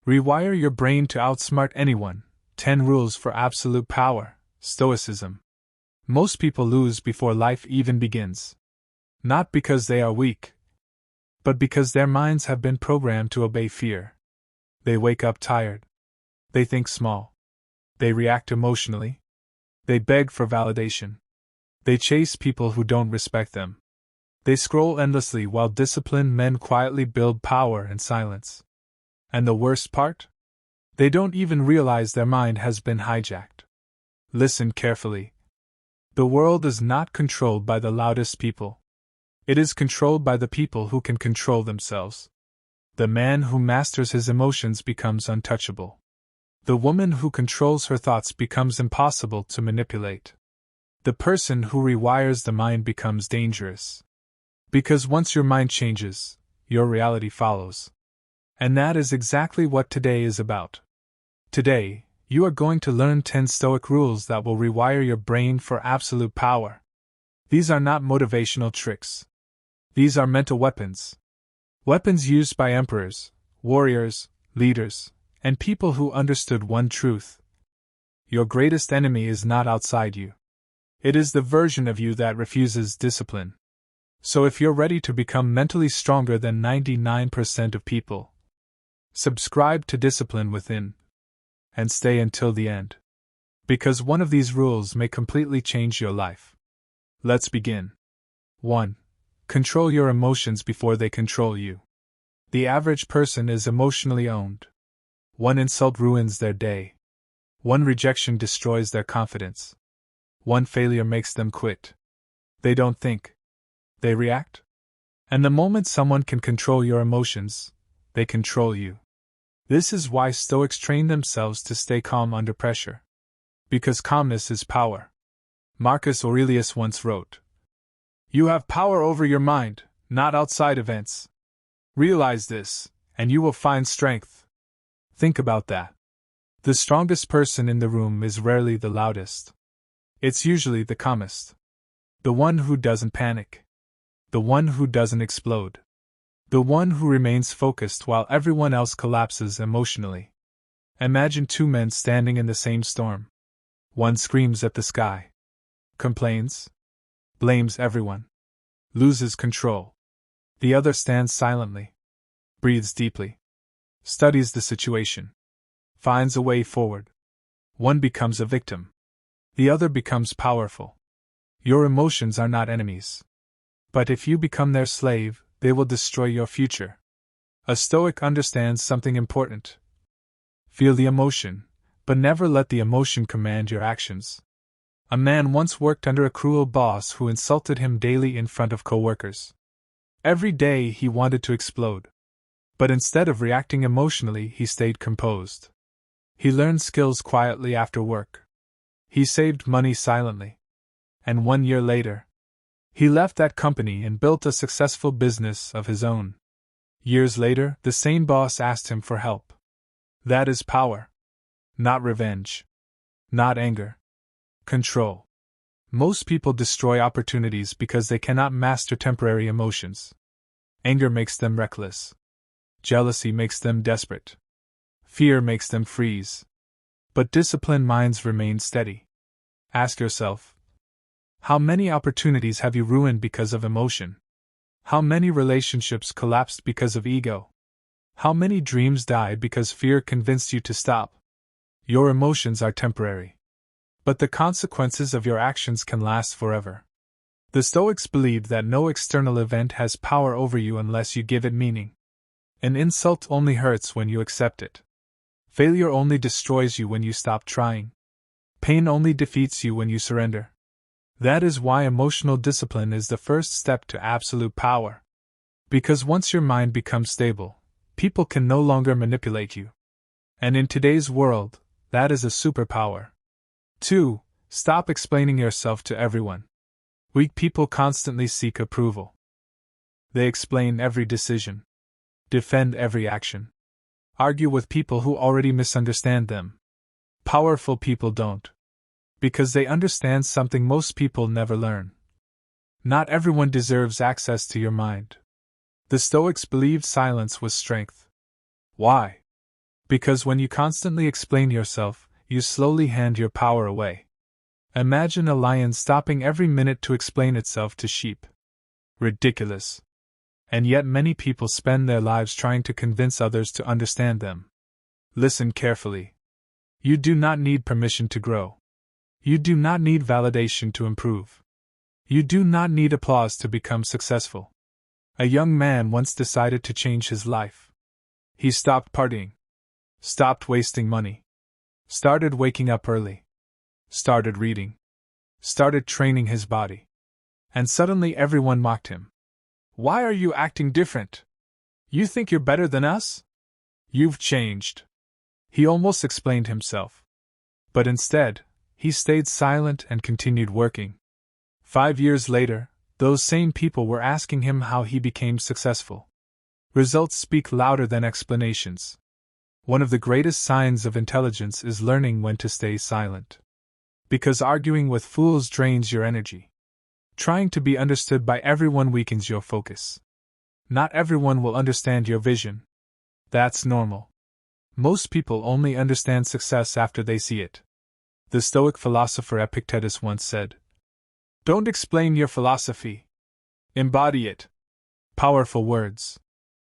Rewire your brain to outsmart anyone. 10 Rules for Absolute Power. Stoicism. Most people lose before life even begins. Not because they are weak, but because their minds have been programmed to obey fear. They wake up tired. They think small. They react emotionally. They beg for validation. They chase people who don't respect them. They scroll endlessly while disciplined men quietly build power in silence. And the worst part? They don't even realize their mind has been hijacked. Listen carefully. The world is not controlled by the loudest people. It is controlled by the people who can control themselves. The man who masters his emotions becomes untouchable. The woman who controls her thoughts becomes impossible to manipulate. The person who rewires the mind becomes dangerous. Because once your mind changes, your reality follows. And that is exactly what today is about. Today, you are going to learn 10 Stoic rules that will rewire your brain for absolute power. These are not motivational tricks. These are mental weapons. Weapons used by emperors, warriors, leaders, and people who understood one truth. Your greatest enemy is not outside you. It is the version of you that refuses discipline. So if you're ready to become mentally stronger than 99% of people, subscribe to Discipline Within, and stay until the end. Because one of these rules may completely change your life. Let's begin. 1. Control your emotions before they control you. The average person is emotionally owned. One insult ruins their day. One rejection destroys their confidence. One failure makes them quit. They don't think. They react. And the moment someone can control your emotions, they control you. This is why Stoics train themselves to stay calm under pressure. Because calmness is power. Marcus Aurelius once wrote, "You have power over your mind, not outside events. Realize this, and you will find strength." Think about that. The strongest person in the room is rarely the loudest. It's usually the calmest. The one who doesn't panic. The one who doesn't explode. The one who remains focused while everyone else collapses emotionally. Imagine two men standing in the same storm. One screams at the sky, complains, blames everyone, loses control. The other stands silently, breathes deeply, studies the situation, finds a way forward. One becomes a victim. The other becomes powerful. Your emotions are not enemies. But if you become their slave, they will destroy your future. A Stoic understands something important. Feel the emotion, but never let the emotion command your actions. A man once worked under a cruel boss who insulted him daily in front of coworkers. Every day he wanted to explode. But instead of reacting emotionally, he stayed composed. He learned skills quietly after work. He saved money silently. And 1 year later, he left that company and built a successful business of his own. Years later, the same boss asked him for help. That is power. Not revenge. Not anger. Control. Most people destroy opportunities because they cannot master temporary emotions. Anger makes them reckless. Jealousy makes them desperate. Fear makes them freeze. But disciplined minds remain steady. Ask yourself, how many opportunities have you ruined because of emotion? How many relationships collapsed because of ego? How many dreams died because fear convinced you to stop? Your emotions are temporary. But the consequences of your actions can last forever. The Stoics believed that no external event has power over you unless you give it meaning. An insult only hurts when you accept it. Failure only destroys you when you stop trying. Pain only defeats you when you surrender. That is why emotional discipline is the first step to absolute power. Because once your mind becomes stable, people can no longer manipulate you. And in today's world, that is a superpower. 2. Stop explaining yourself to everyone. Weak people constantly seek approval. They explain every decision, defend every action, argue with people who already misunderstand them. Powerful people don't. Because they understand something most people never learn. Not everyone deserves access to your mind. The Stoics believed silence was strength. Why? Because when you constantly explain yourself, you slowly hand your power away. Imagine a lion stopping every minute to explain itself to sheep. Ridiculous. And yet many people spend their lives trying to convince others to understand them. Listen carefully. You do not need permission to grow. You do not need validation to improve. You do not need applause to become successful. A young man once decided to change his life. He stopped partying. Stopped wasting money. Started waking up early. Started reading. Started training his body. And suddenly everyone mocked him. Why are you acting different? You think you're better than us? You've changed. He almost explained himself. But instead, he stayed silent and continued working. 5 years later, those same people were asking him how he became successful. Results speak louder than explanations. One of the greatest signs of intelligence is learning when to stay silent. Because arguing with fools drains your energy. Trying to be understood by everyone weakens your focus. Not everyone will understand your vision. That's normal. Most people only understand success after they see it. The Stoic philosopher Epictetus once said, "Don't explain your philosophy. Embody it." Powerful words.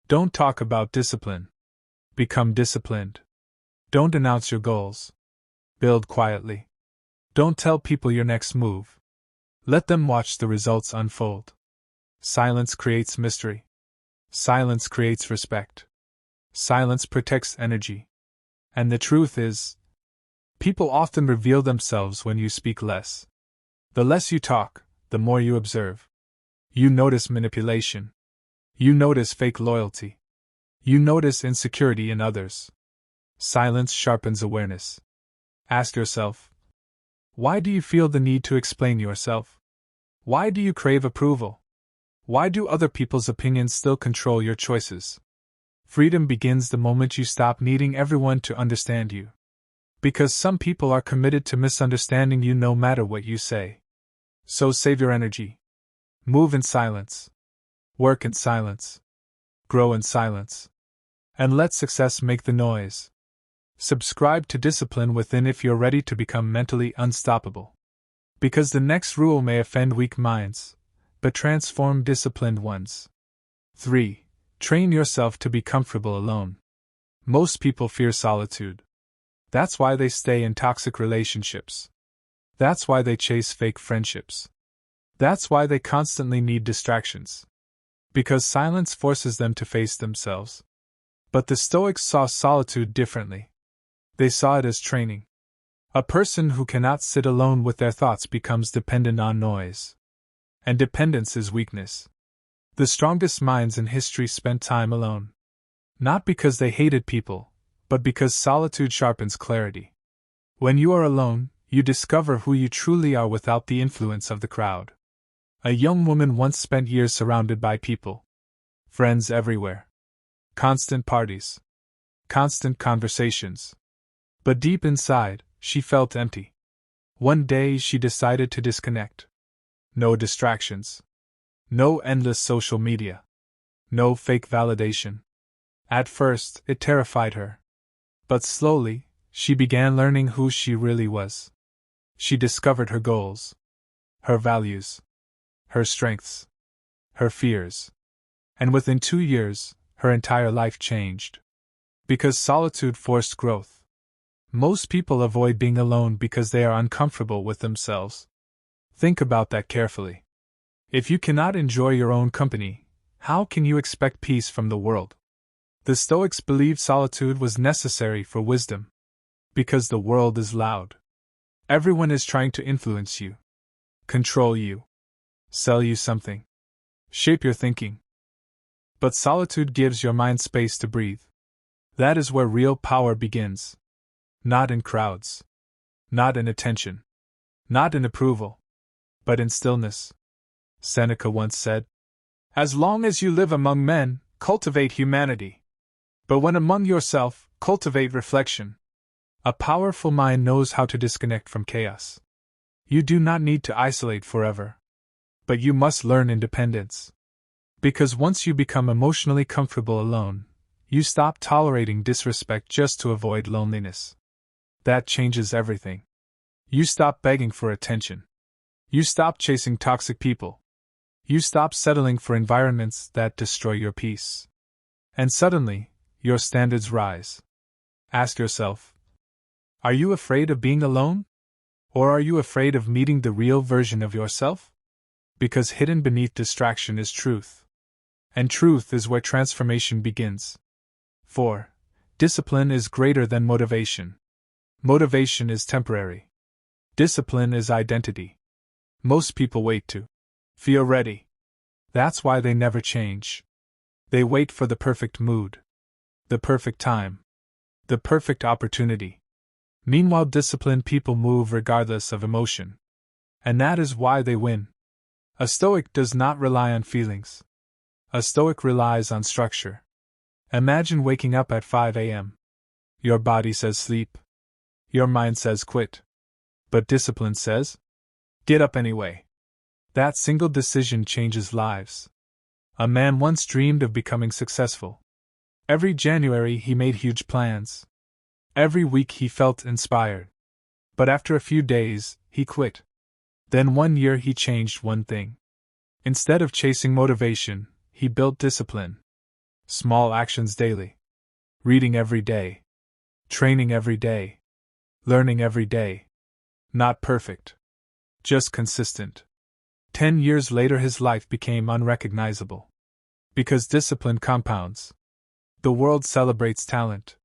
Don't talk about discipline. Become disciplined. Don't announce your goals. Build quietly. Don't tell people your next move. Let them watch the results unfold. Silence creates mystery. Silence creates respect. Silence protects energy. And the truth is, people often reveal themselves when you speak less. The less you talk, the more you observe. You notice manipulation. You notice fake loyalty. You notice insecurity in others. Silence sharpens awareness. Ask yourself, why do you feel the need to explain yourself? Why do you crave approval? Why do other people's opinions still control your choices? Freedom begins the moment you stop needing everyone to understand you. Because some people are committed to misunderstanding you no matter what you say. So save your energy. Move in silence. Work in silence. Grow in silence. And let success make the noise. Subscribe to Discipline Within if you're ready to become mentally unstoppable. Because the next rule may offend weak minds, but transform disciplined ones. 3. Train yourself to be comfortable alone. Most people fear solitude. That's why they stay in toxic relationships. That's why they chase fake friendships. That's why they constantly need distractions. Because silence forces them to face themselves. But the Stoics saw solitude differently. They saw it as training. A person who cannot sit alone with their thoughts becomes dependent on noise. And dependence is weakness. The strongest minds in history spent time alone. Not because they hated people, but because solitude sharpens clarity. When you are alone, you discover who you truly are without the influence of the crowd. A young woman once spent years surrounded by people. Friends everywhere. Constant parties. Constant conversations. But deep inside, she felt empty. One day she decided to disconnect. No distractions. No endless social media. No fake validation. At first, it terrified her. But slowly, she began learning who she really was. She discovered her goals. Her values. Her strengths. Her fears. And within 2 years, her entire life changed. Because solitude forced growth. Most people avoid being alone because they are uncomfortable with themselves. Think about that carefully. If you cannot enjoy your own company, how can you expect peace from the world? The Stoics believed solitude was necessary for wisdom. Because the world is loud. Everyone is trying to influence you. Control you. Sell you something. Shape your thinking. But solitude gives your mind space to breathe. That is where real power begins. Not in crowds. Not in attention. Not in approval. But in stillness. Seneca once said, "As long as you live among men, cultivate humanity. But when among yourself, cultivate reflection." A powerful mind knows how to disconnect from chaos. You do not need to isolate forever. But you must learn independence. Because once you become emotionally comfortable alone, You stop tolerating disrespect just to avoid loneliness. That changes everything. You stop begging for attention. You stop chasing toxic people. You stop settling for environments that destroy your peace. And suddenly, your standards rise. Ask yourself, are you afraid of being alone? Or are you afraid of meeting the real version of yourself? Because hidden beneath distraction is truth. And truth is where transformation begins. 4. Discipline is greater than motivation. Motivation is temporary. Discipline is identity. Most people wait to feel ready. That's why they never change. They wait for the perfect mood, the perfect time, the perfect opportunity. Meanwhile, disciplined people move regardless of emotion. And that is why they win. A Stoic does not rely on feelings. A Stoic relies on structure. Imagine waking up at 5 a.m. Your body says sleep. Your mind says quit. But discipline says, get up anyway. That single decision changes lives. A man once dreamed of becoming successful. Every January he made huge plans. Every week he felt inspired. But after a few days, he quit. Then one year he changed one thing. Instead of chasing motivation, he built discipline. Small actions daily. Reading every day. Training every day. Learning every day. Not perfect. Just consistent. 10 years later his life became unrecognizable. Because discipline compounds. The world celebrates talent.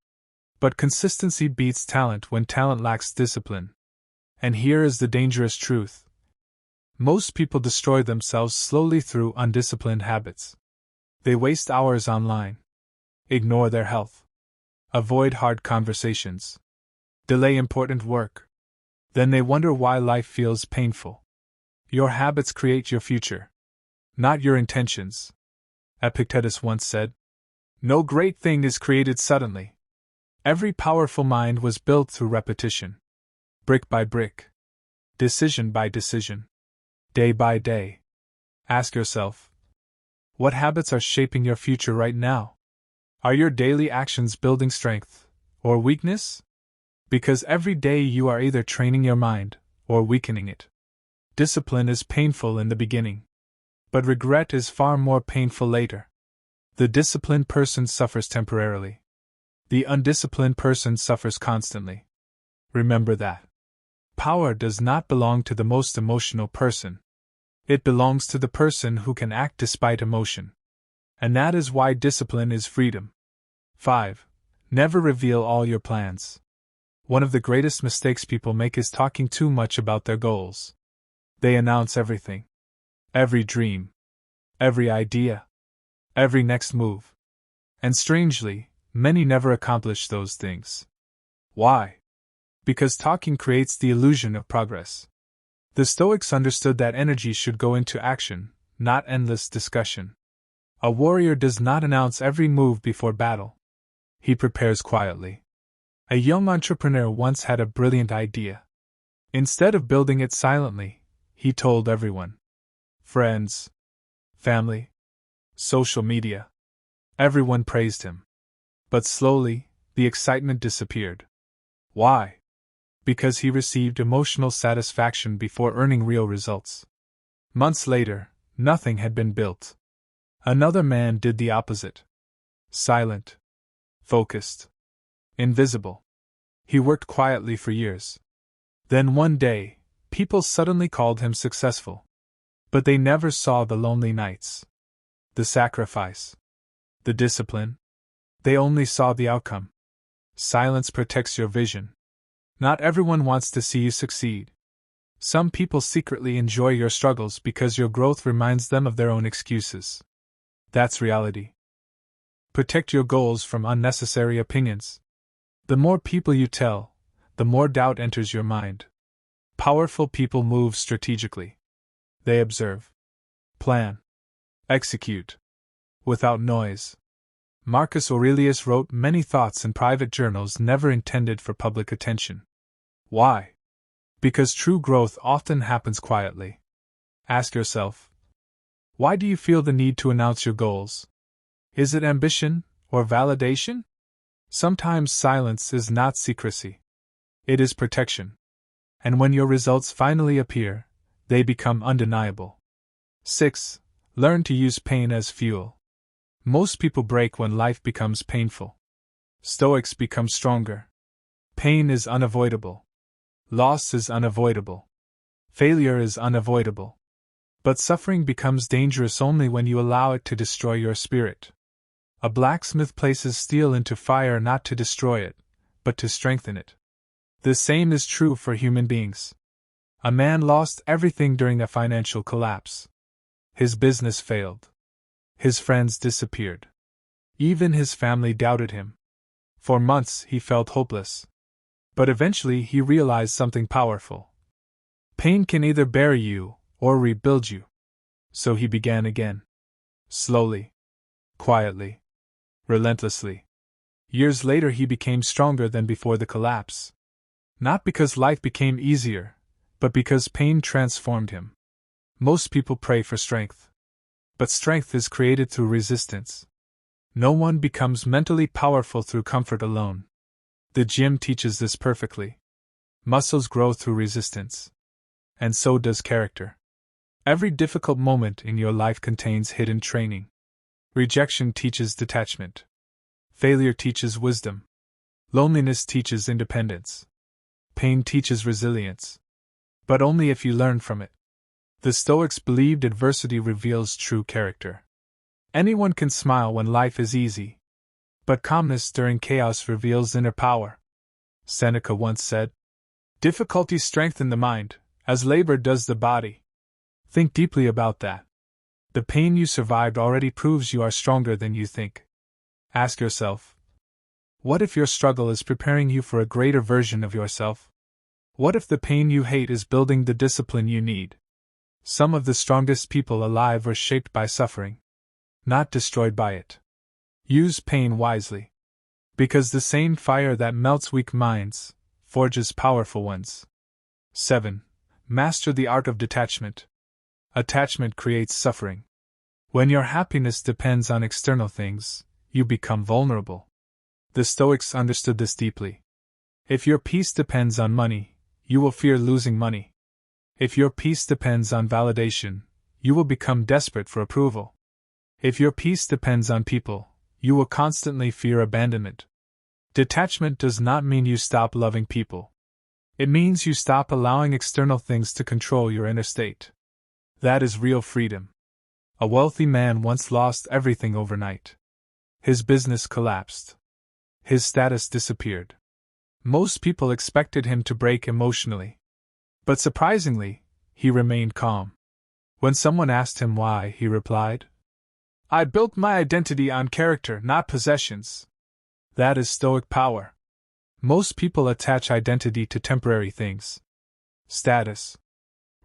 But consistency beats talent when talent lacks discipline. And here is the dangerous truth. Most people destroy themselves slowly through undisciplined habits. They waste hours online. Ignore their health. Avoid hard conversations. Delay important work. Then they wonder why life feels painful. Your habits create your future, not your intentions. Epictetus once said, no great thing is created suddenly. Every powerful mind was built through repetition. Brick by brick. Decision by decision. Day by day. Ask yourself, what habits are shaping your future right now? Are your daily actions building strength or weakness? Because every day you are either training your mind or weakening it. Discipline is painful in the beginning, but regret is far more painful later. The disciplined person suffers temporarily. The undisciplined person suffers constantly. Remember that. Power does not belong to the most emotional person. It belongs to the person who can act despite emotion. And that is why discipline is freedom. 5. Never reveal all your plans. One of the greatest mistakes people make is talking too much about their goals. They announce everything. Every dream. Every idea. Every next move. And strangely, many never accomplish those things. Why? Because talking creates the illusion of progress. The Stoics understood that energy should go into action, not endless discussion. A warrior does not announce every move before battle. He prepares quietly. A young entrepreneur once had a brilliant idea. Instead of building it silently, he told everyone. Friends, family, social media. Everyone praised him. But slowly, the excitement disappeared. Why? Because he received emotional satisfaction before earning real results. Months later, nothing had been built. Another man did the opposite. Silent. Focused. Invisible. He worked quietly for years. Then one day, people suddenly called him successful. But they never saw the lonely nights. The sacrifice. The discipline. They only saw the outcome. Silence protects your vision. Not everyone wants to see you succeed. Some people secretly enjoy your struggles because your growth reminds them of their own excuses. That's reality. Protect your goals from unnecessary opinions. The more people you tell, the more doubt enters your mind. Powerful people move strategically. They observe, plan, execute, without noise. Marcus Aurelius wrote many thoughts in private journals never intended for public attention. Why? Because true growth often happens quietly. Ask yourself, why do you feel the need to announce your goals? Is it ambition, Or validation? Sometimes silence is not secrecy. It is protection. And when your results finally appear, they become undeniable. 6. Learn to use pain as fuel. Most people break when life becomes painful. Stoics become stronger. Pain is unavoidable. Loss is unavoidable. Failure is unavoidable. But suffering becomes dangerous only when you allow it to destroy your spirit. A blacksmith places steel into fire not to destroy it, but to strengthen it. The same is true for human beings. A man lost everything during a financial collapse. His business failed. His friends disappeared. Even his family doubted him. For months he felt hopeless. But eventually he realized something powerful. Pain can either bury you or rebuild you. So he began again. Slowly. Quietly. Relentlessly. Years later he became stronger than before the collapse. Not because life became easier, but because pain transformed him. Most people pray for strength. But strength is created through resistance. No one becomes mentally powerful through comfort alone. The gym teaches this perfectly. Muscles grow through resistance. And so does character. Every difficult moment in your life contains hidden training. Rejection teaches detachment. Failure teaches wisdom. Loneliness teaches independence. Pain teaches resilience. But only if you learn from it. The Stoics believed adversity reveals true character. Anyone can smile when life is easy. But calmness during chaos reveals inner power. Seneca once said, "Difficulties strengthen the mind, as labor does the body." Think deeply about that. The pain you survived already proves you are stronger than you think. Ask yourself, what if your struggle is preparing you for a greater version of yourself? What if the pain you hate is building the discipline you need? Some of the strongest people alive were shaped by suffering, not destroyed by it. Use pain wisely. Because the same fire that melts weak minds forges powerful ones. 7. Master the art of detachment. Attachment creates suffering. When your happiness depends on external things, you become vulnerable. The Stoics understood this deeply. If your peace depends on money, you will fear losing money. If your peace depends on validation, you will become desperate for approval. If your peace depends on people, you will constantly fear abandonment. Detachment does not mean you stop loving people. It means you stop allowing external things to control your inner state. That is real freedom. A wealthy man once lost everything overnight. His business collapsed. His status disappeared. Most people expected him to break emotionally. But surprisingly, he remained calm. When someone asked him why, he replied, "I built my identity on character, not possessions." That is Stoic power. Most people attach identity to temporary things. Status,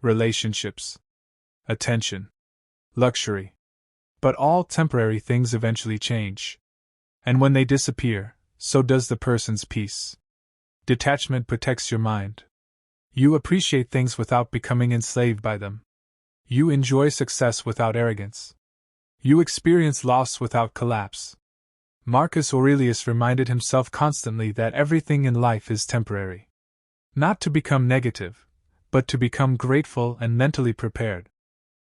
relationships, attention, luxury. But all temporary things eventually change. And when they disappear, so does the person's peace. Detachment protects your mind. You appreciate things without becoming enslaved by them. You enjoy success without arrogance. You experience loss without collapse. Marcus Aurelius reminded himself constantly that everything in life is temporary. Not to become negative, but to become grateful and mentally prepared.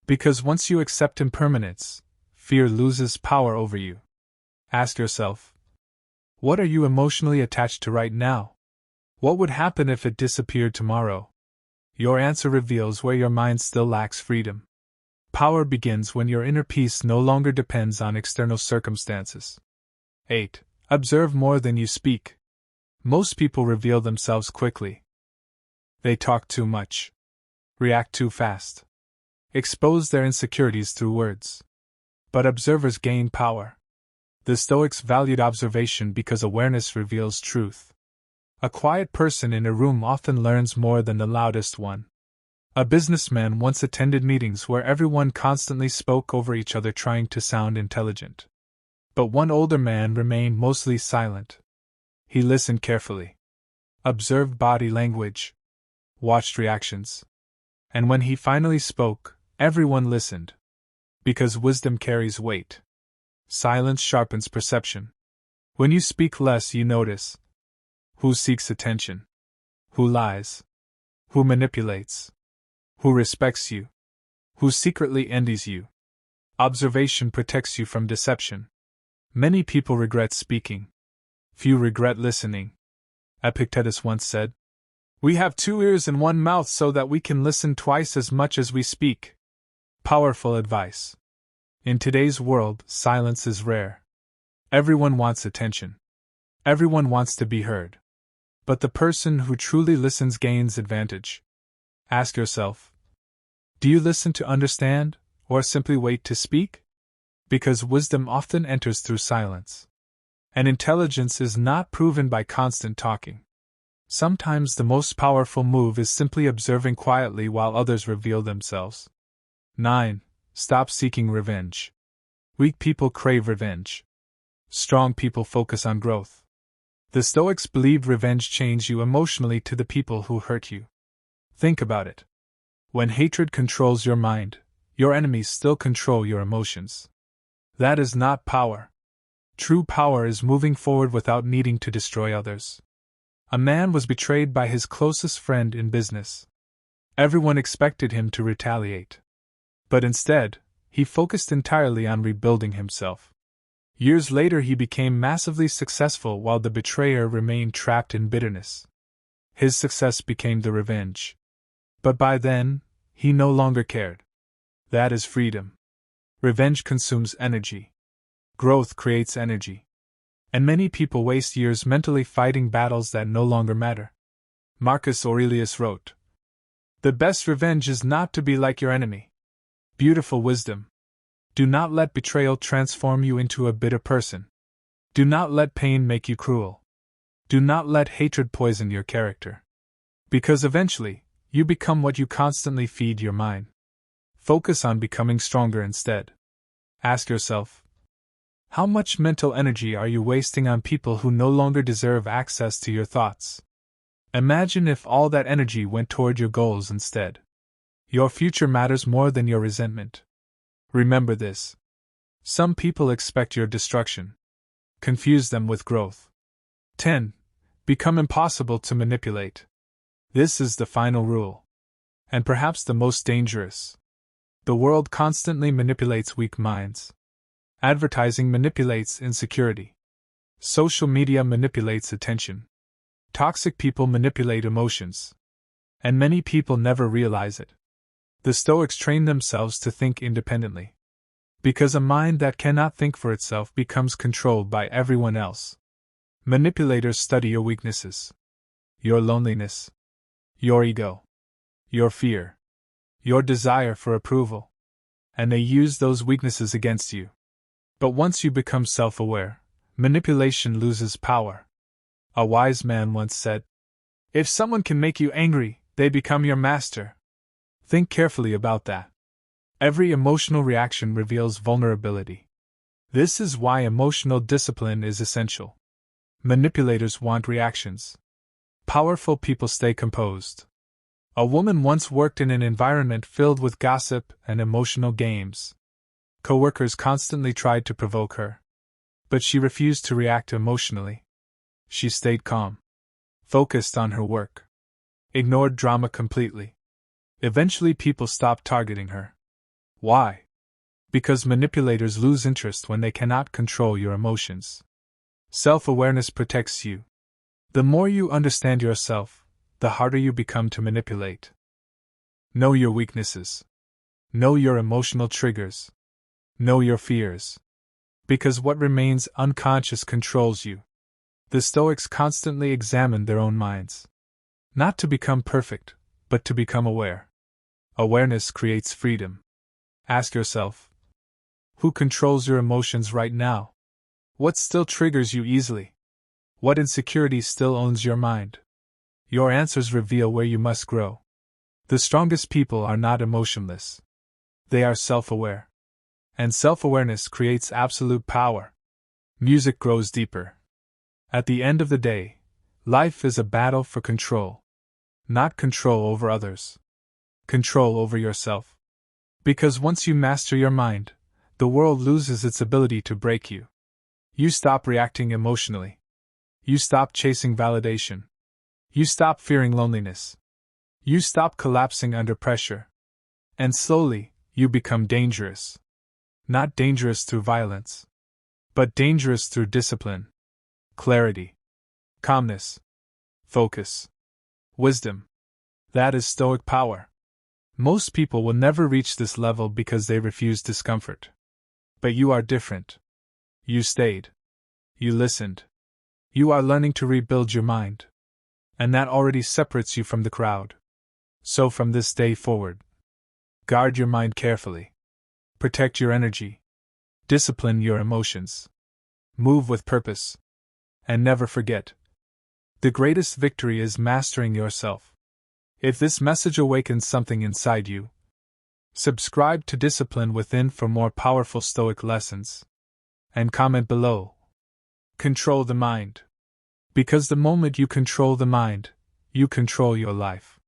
Because once you accept impermanence, fear loses power over you. Ask yourself, what are you emotionally attached to right now? What would happen if it disappeared tomorrow? Your answer reveals where your mind still lacks freedom. Power begins when your inner peace no longer depends on external circumstances. 8. Observe more than you speak. Most people reveal themselves quickly. They talk too much. React too fast. Expose their insecurities through words. But observers gain power. The Stoics valued observation because awareness reveals truth. A quiet person in a room often learns more than the loudest one. A businessman once attended meetings where everyone constantly spoke over each other trying to sound intelligent. But one older man remained mostly silent. He listened carefully. Observed body language. Watched reactions. And when he finally spoke, everyone listened. Because wisdom carries weight. Silence sharpens perception. When you speak less, you notice who seeks attention, who lies, who manipulates, who respects you, who secretly envies you. Observation protects you from deception. Many people regret speaking. Few regret listening. Epictetus once said, "We have 2 ears and 1 mouth so that we can listen twice as much as we speak." Powerful advice. In today's world, silence is rare. Everyone wants attention. Everyone wants to be heard. But the person who truly listens gains advantage. Ask yourself, do you listen to understand, or simply wait to speak? Because wisdom often enters through silence. And intelligence is not proven by constant talking. Sometimes the most powerful move is simply observing quietly while others reveal themselves. 9. Stop seeking revenge. Weak people crave revenge. Strong people focus on growth. The Stoics believed revenge chains you emotionally to the people who hurt you. Think about it. When hatred controls your mind, your enemies still control your emotions. That is not power. True power is moving forward without needing to destroy others. A man was betrayed by his closest friend in business. Everyone expected him to retaliate. But instead, he focused entirely on rebuilding himself. Years later, he became massively successful while the betrayer remained trapped in bitterness. His success became the revenge. But by then, he no longer cared. That is freedom. Revenge consumes energy. Growth creates energy. And many people waste years mentally fighting battles that no longer matter. Marcus Aurelius wrote, "The best revenge is not to be like your enemy." Beautiful wisdom. Do not let betrayal transform you into a bitter person. Do not let pain make you cruel. Do not let hatred poison your character. Because eventually, you become what you constantly feed your mind. Focus on becoming stronger instead. Ask yourself, how much mental energy are you wasting on people who no longer deserve access to your thoughts? Imagine if all that energy went toward your goals instead. Your future matters more than your resentment. Remember this. Some people expect your destruction. Confuse them with growth. 10. Become impossible to manipulate. This is the final rule. And perhaps the most dangerous. The world constantly manipulates weak minds. Advertising manipulates insecurity. Social media manipulates attention. Toxic people manipulate emotions. And many people never realize it. The Stoics trained themselves to think independently. Because a mind that cannot think for itself becomes controlled by everyone else. Manipulators study your weaknesses. Your loneliness. Your ego. Your fear. Your desire for approval. And they use those weaknesses against you. But once you become self-aware, manipulation loses power. A wise man once said, "If someone can make you angry, they become your master." Think carefully about that. Every emotional reaction reveals vulnerability. This is why emotional discipline is essential. Manipulators want reactions. Powerful people stay composed. A woman once worked in an environment filled with gossip and emotional games. Coworkers constantly tried to provoke her. But she refused to react emotionally. She stayed calm. Focused on her work. Ignored drama completely. Eventually people stopped targeting her. Why? Because manipulators lose interest when they cannot control your emotions. Self-awareness protects you. The more you understand yourself, the harder you become to manipulate. Know your weaknesses. Know your emotional triggers. Know your fears. Because what remains unconscious controls you. The Stoics constantly examined their own minds. Not to become perfect, but to become aware. Awareness creates freedom. Ask yourself, who controls your emotions right now? What still triggers you easily? What insecurity still owns your mind? Your answers reveal where you must grow. The strongest people are not emotionless. They are self-aware. And self-awareness creates absolute power. Music grows deeper. At the end of the day, life is a battle for control. Not control over others. Control over yourself. Because once you master your mind, the world loses its ability to break you. You stop reacting emotionally. You stop chasing validation. You stop fearing loneliness. You stop collapsing under pressure. And slowly, you become dangerous. Not dangerous through violence, but dangerous through discipline, clarity, calmness, focus, wisdom. That is Stoic power. Most people will never reach this level because they refuse discomfort. But you are different. You stayed. You listened. You are learning to rebuild your mind. And that already separates you from the crowd. So from this day forward, guard your mind carefully. Protect your energy. Discipline your emotions. Move with purpose. And never forget, the greatest victory is mastering yourself. If this message awakens something inside you, subscribe to Discipline Within for more powerful Stoic lessons. And comment below. Control the mind. Because the moment you control the mind, you control your life.